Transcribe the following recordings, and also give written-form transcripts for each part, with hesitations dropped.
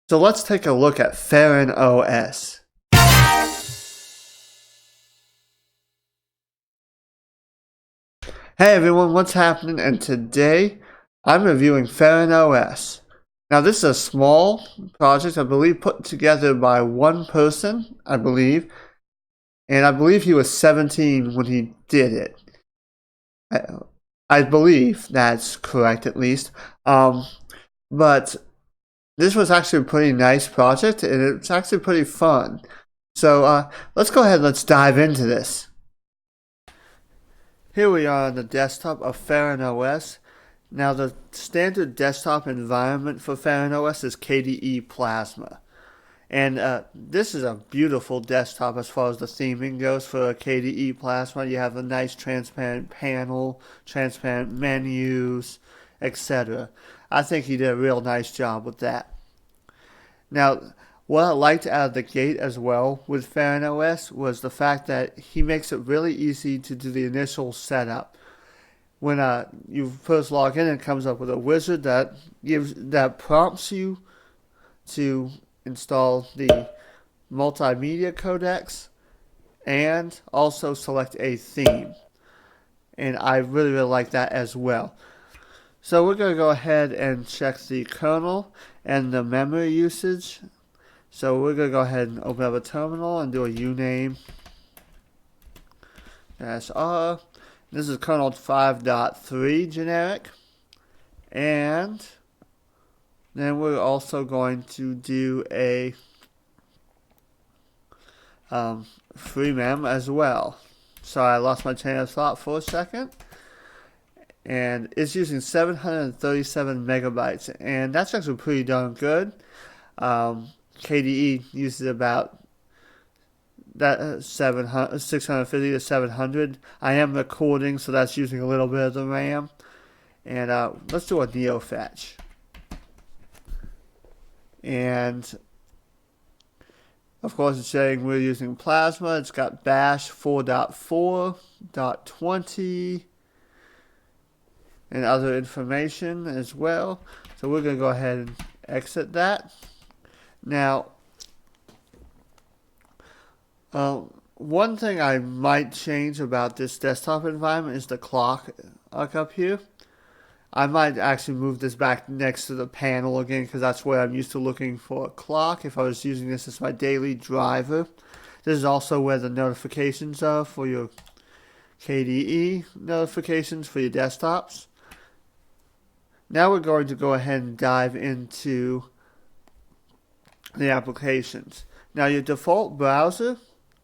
So let's take a look at Feren OS. Hey everyone, what's happening? And today I'm reviewing Feren OS. Now this is a small project, I believe, put together by one person, I believe. And I believe he was 17 when he did it. I believe that's correct at least. But this was actually a pretty nice project and it's actually pretty fun. So let's go ahead and let's dive into this. Here we are on the desktop of Feren OS. Now the standard desktop environment for Feren OS is KDE Plasma. And this is a beautiful desktop as far as the theming goes for a KDE Plasma. You have a nice transparent panel, transparent menus, etc. I think he did a real nice job with that. Now, what I liked out of the gate as well with Feren OS was the fact that he makes it really easy to do the initial setup. When you first log in, it comes up with a wizard that prompts you to install the multimedia codecs and also select a theme. And I really like that as well. So we're going to go ahead and check the kernel and the memory usage. So we're going to go ahead and open up a terminal and do a uname -r. This is kernel 5.3 generic. And then we're also going to do a freemem as well. Sorry, I lost my train of thought for a second. And it's using 737 megabytes, and that's actually pretty darn good. KDE uses about that 650 to 700. I am recording, so that's using a little bit of the RAM. And let's do a neo fetch. And of course, it's saying we're using Plasma. It's got Bash 4.4.20 and other information as well. So we're going to go ahead and exit that. Now, one thing I might change about this desktop environment is the clock up here. I might actually move this back next to the panel again because that's where I'm used to looking for a clock if I was using this as my daily driver. This is also where the notifications are for your KDE notifications for your desktops. Now we're going to go ahead and dive into the applications. Now your default browser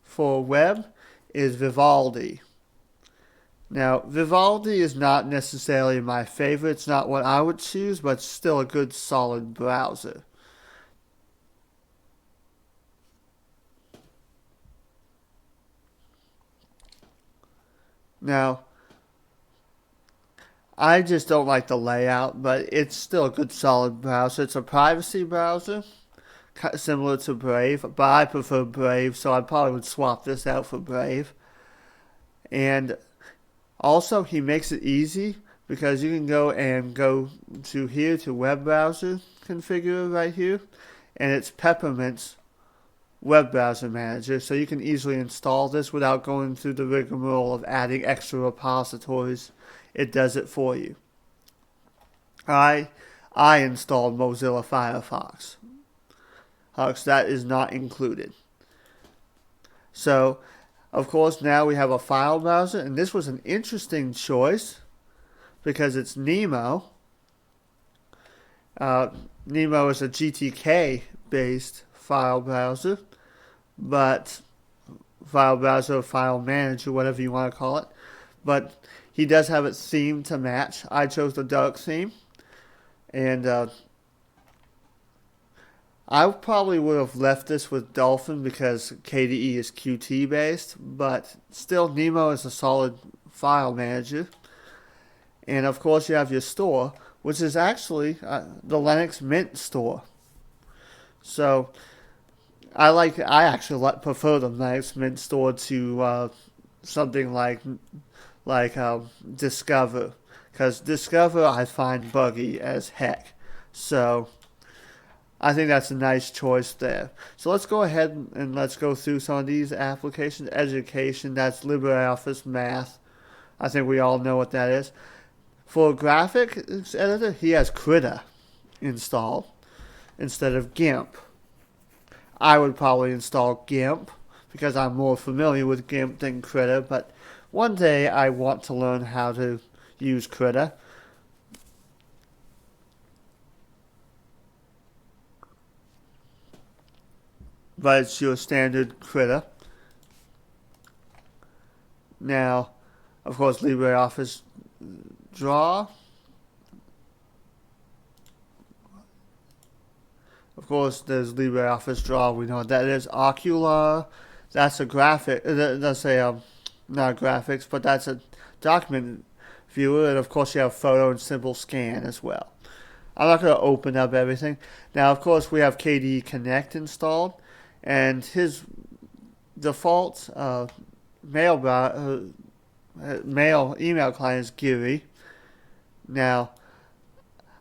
for web is Vivaldi. Now Vivaldi is not necessarily my favorite. It's not what I would choose, but it's still a good solid browser. Now I just don't like the layout, but it's still a good solid browser. It's a privacy browser, similar to Brave, but I prefer Brave, so I probably would swap this out for Brave. And also, he makes it easy because you can go to here to web browser configure right here, and it's Peppermint's web browser manager, so you can easily install this without going through the rigmarole of adding extra repositories. It does it for you. I installed Mozilla Firefox. That is not included. So, of course, now we have a file browser, and this was an interesting choice because it's Nemo. Nemo is a GTK-based file browser, but file browser, file manager, whatever you want to call it. But he does have it themed to match. I chose the dark theme, and I probably would have left this with Dolphin because KDE is Qt based, but still Nemo is a solid file manager. And of course you have your store, which is actually the Linux Mint store. So I actually prefer the Linux Mint store to something like Discover, because Discover I find buggy as heck. So I think that's a nice choice there. So let's go ahead and let's go through some of these applications. Education, that's LibreOffice Math. I think we all know what that is. For graphics editor, he has Krita installed instead of GIMP. I would probably install GIMP because I'm more familiar with GIMP than Krita, but one day I want to learn how to use Krita. But it's your standard Krita. Now, of course, LibreOffice Draw. Of course, there's LibreOffice Draw. We know what that is. Ocular. That's a graphic. That's a not graphics, but that's a document viewer. And of course, you have Photo and Simple Scan as well. I'm not going to open up everything. Now, of course, we have KDE Connect installed, and his default mail email client is Geary. Now,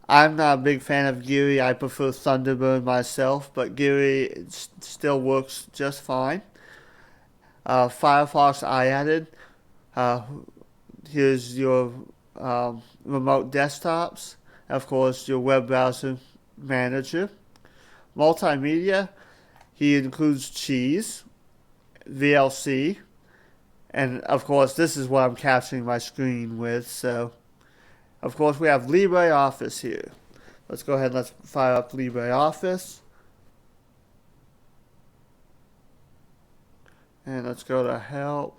I'm not a big fan of Geary. I prefer Thunderbird myself, but Geary still works just fine. Firefox I added. Here's your remote desktops. Of course, your web browser manager. Multimedia, he includes Cheese, VLC, and of course, this is what I'm capturing my screen with. So, of course, we have LibreOffice here. Let's go ahead and let's fire up LibreOffice. And let's go to Help.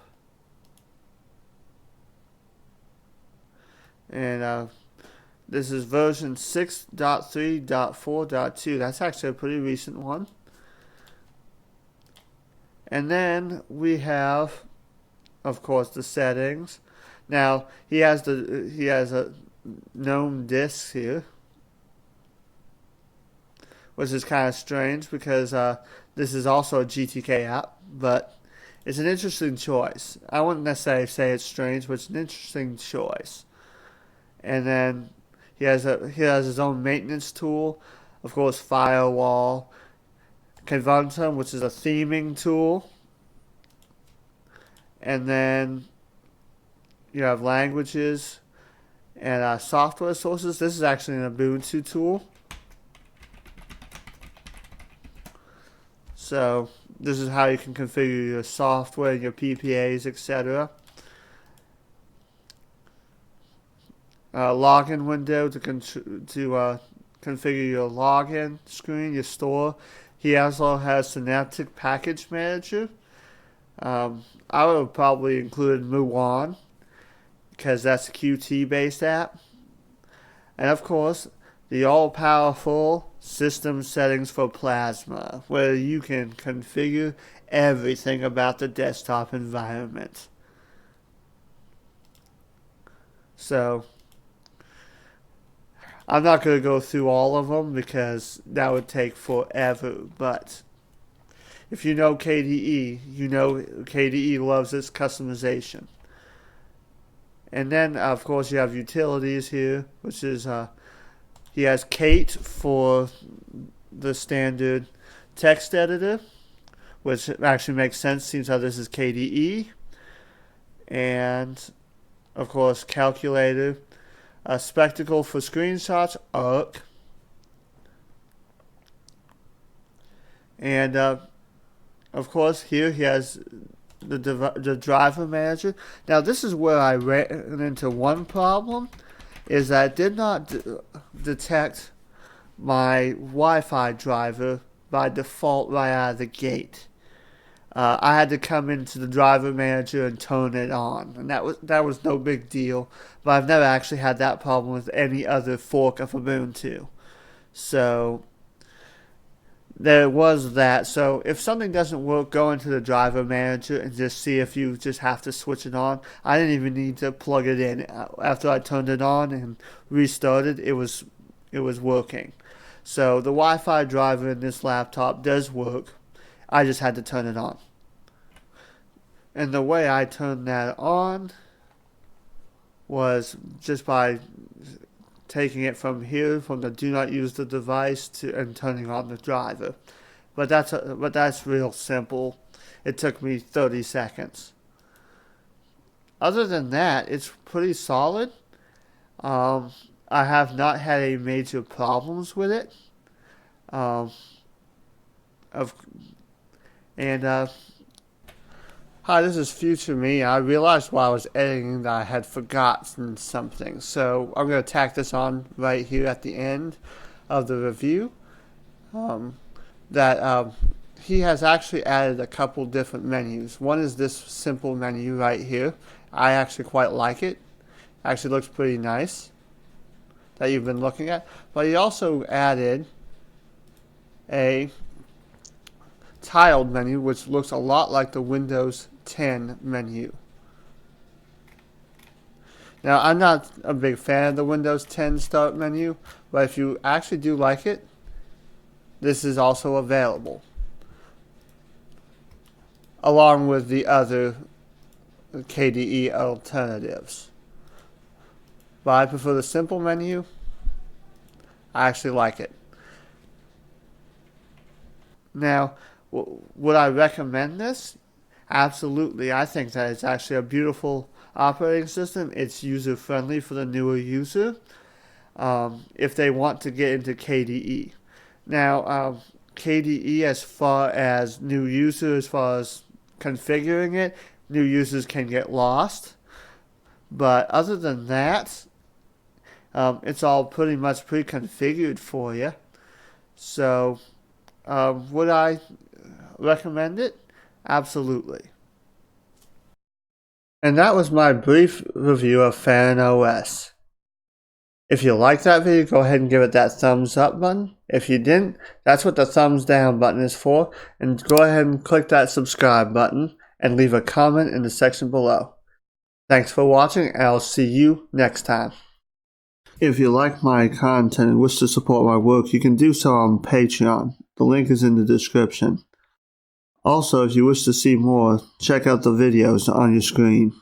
And this is version 6.3.4.2. That's actually a pretty recent one. And then we have, of course, the settings. Now he has a GNOME disk here, which is kind of strange because this is also a GTK app, but it's an interesting choice. I wouldn't necessarily say it's strange, but it's an interesting choice. And then he has his own maintenance tool, of course, Firewall, Conventum, which is a theming tool, and then you have languages and software sources. This is actually an Ubuntu tool. So this is how you can configure your software, your PPAs, etc. Login window to configure your login screen, your store. He also has Synaptic Package Manager. I would probably include Muon because that's a Qt-based app. And of course, the all-powerful system settings for Plasma, where you can configure everything about the desktop environment. So, I'm not going to go through all of them because that would take forever, but if you know KDE, you know KDE loves its customization. And then, of course, you have utilities here, which is, he has Kate for the standard text editor, which actually makes sense since how this is KDE. And, of course, calculator. Spectacle for screenshots, ARC. And, of course, here he has the driver manager. Now, this is where I ran into one problem, is that it did not detect my Wi-Fi driver by default right out of the gate. I had to come into the driver manager and turn it on, and that was no big deal. But I've never actually had that problem with any other fork of Ubuntu. So there was that. So if something doesn't work, go into the driver manager and just see if you just have to switch it on. I didn't even need to plug it in. After I turned it on and restarted, it was working. So the Wi-Fi driver in this laptop does work. I just had to turn it on. And the way I turned that on was just by taking it from here, from the do not use the device to and turning on the driver. But that's real simple. It took me 30 seconds. Other than that, it's pretty solid. I have not had any major problems with it. Um, of and Hi, this is future me. I realized while I was editing that I had forgotten something, so I'm going to tack this on right here at the end of the review. That he has actually added a couple different menus. One is this simple menu right here. I actually quite like it. Actually looks pretty nice that you've been looking at. But he also added a tiled menu which looks a lot like the Windows 10 menu. Now, I'm not a big fan of the Windows 10 start menu, but if you actually do like it, this is also available, along with the other KDE alternatives. But I prefer the simple menu. I actually like it. Now, would I recommend this? Absolutely. I think that it's actually a beautiful operating system. It's user-friendly for the newer user if they want to get into KDE. Now, KDE, as far as new users, as far as configuring it, new users can get lost. But other than that, it's all pretty much pre-configured for you. So, would I recommend it? Absolutely. And that was my brief review of Feren OS. If you liked that video, go ahead and give it that thumbs up button. If you didn't, that's what the thumbs down button is for. And go ahead and click that subscribe button and leave a comment in the section below. Thanks for watching, and I'll see you next time. If you like my content and wish to support my work, you can do so on Patreon. The link is in the description. Also, if you wish to see more, check out the videos on your screen.